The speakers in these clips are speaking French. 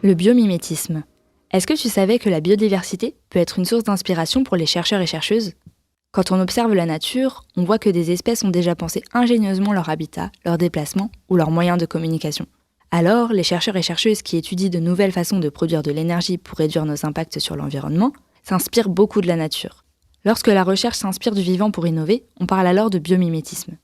Le biomimétisme. Est-ce que tu savais que la biodiversité peut être une source d'inspiration pour les chercheurs et chercheuses ? Quand on observe la nature, on voit que des espèces ont déjà pensé ingénieusement leur habitat, leur déplacement ou leurs moyens de communication. Alors, les chercheurs et chercheuses qui étudient de nouvelles façons de produire de l'énergie pour réduire nos impacts sur l'environnement s'inspirent beaucoup de la nature. Lorsque la recherche s'inspire du vivant pour innover, on parle alors de biomimétisme.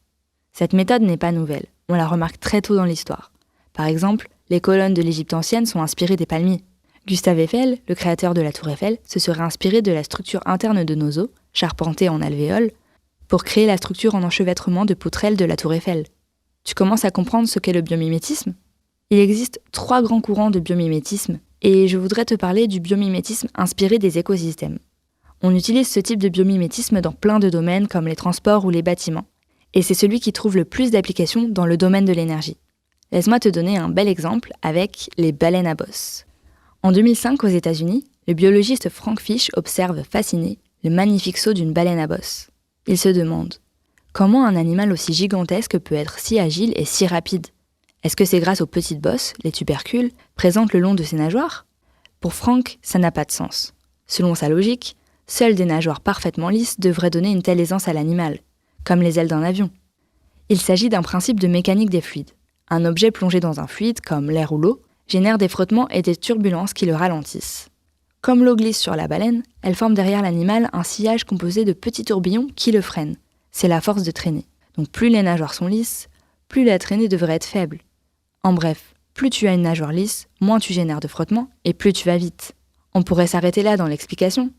Cette méthode n'est pas nouvelle, on la remarque très tôt dans l'histoire. Par exemple, les colonnes de l'Égypte ancienne sont inspirées des palmiers. Gustave Eiffel, le créateur de la tour Eiffel, se serait inspiré de la structure interne de nos os, charpentée en alvéoles, pour créer la structure en enchevêtrement de poutrelles de la tour Eiffel. Tu commences à comprendre ce qu'est le biomimétisme ? Il existe 3 grands courants de biomimétisme, et je voudrais te parler du biomimétisme inspiré des écosystèmes. On utilise ce type de biomimétisme dans plein de domaines comme les transports ou les bâtiments, et c'est celui qui trouve le plus d'applications dans le domaine de l'énergie. Laisse-moi te donner un bel exemple avec les baleines à bosse. En 2005, aux États-Unis, le biologiste Frank Fish observe, fasciné, le magnifique saut d'une baleine à bosse. Il se demande « Comment un animal aussi gigantesque peut être si agile et si rapide ? Est-ce que c'est grâce aux petites bosses, les tubercules, présentes le long de ses nageoires ? » Pour Frank, ça n'a pas de sens. Selon sa logique, seules des nageoires parfaitement lisses devraient donner une telle aisance à l'animal, comme les ailes d'un avion. Il s'agit d'un principe de mécanique des fluides. Un objet plongé dans un fluide, comme l'air ou l'eau, génère des frottements et des turbulences qui le ralentissent. Comme l'eau glisse sur la baleine, elle forme derrière l'animal un sillage composé de petits tourbillons qui le freinent. C'est la force de traîner. Donc plus les nageoires sont lisses, plus la traînée devrait être faible. En bref, plus tu as une nageoire lisse, moins tu génères de frottements et plus tu vas vite. On pourrait s'arrêter là dans l'explication,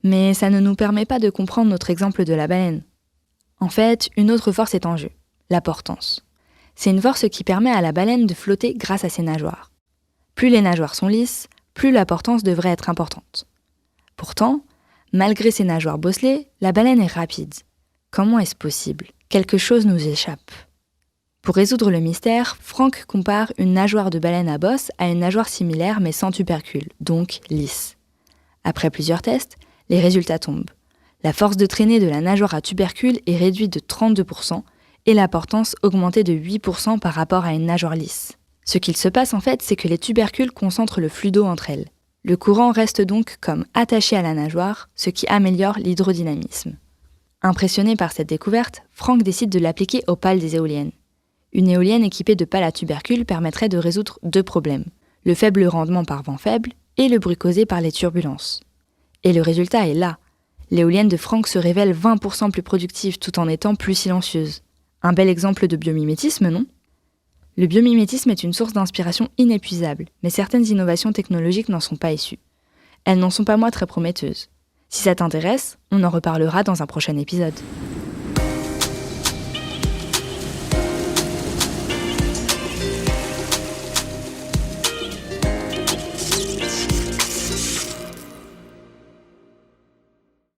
mais ça ne nous permet pas de comprendre notre exemple de la baleine. En fait, une autre force est en jeu, la portance. C'est une force qui permet à la baleine de flotter grâce à ses nageoires. Plus les nageoires sont lisses, plus la portance devrait être importante. Pourtant, malgré ses nageoires bosselées, la baleine est rapide. Comment est-ce possible ? Quelque chose nous échappe. Pour résoudre le mystère, Frank compare une nageoire de baleine à bosse à une nageoire similaire mais sans tubercules, donc lisse. Après plusieurs tests, les résultats tombent. La force de traînée de la nageoire à tubercules est réduite de 32% et la portance augmentée de 8% par rapport à une nageoire lisse. Ce qu'il se passe en fait, c'est que les tubercules concentrent le flux d'eau entre elles. Le courant reste donc comme attaché à la nageoire, ce qui améliore l'hydrodynamisme. Impressionné par cette découverte, Frank décide de l'appliquer aux pales des éoliennes. Une éolienne équipée de pales à tubercules permettrait de résoudre 2 problèmes, le faible rendement par vent faible et le bruit causé par les turbulences. Et le résultat est là. L'éolienne de Frank se révèle 20% plus productive tout en étant plus silencieuse. Un bel exemple de biomimétisme, non ? Le biomimétisme est une source d'inspiration inépuisable, mais certaines innovations technologiques n'en sont pas issues. Elles n'en sont pas moins très prometteuses. Si ça t'intéresse, on en reparlera dans un prochain épisode.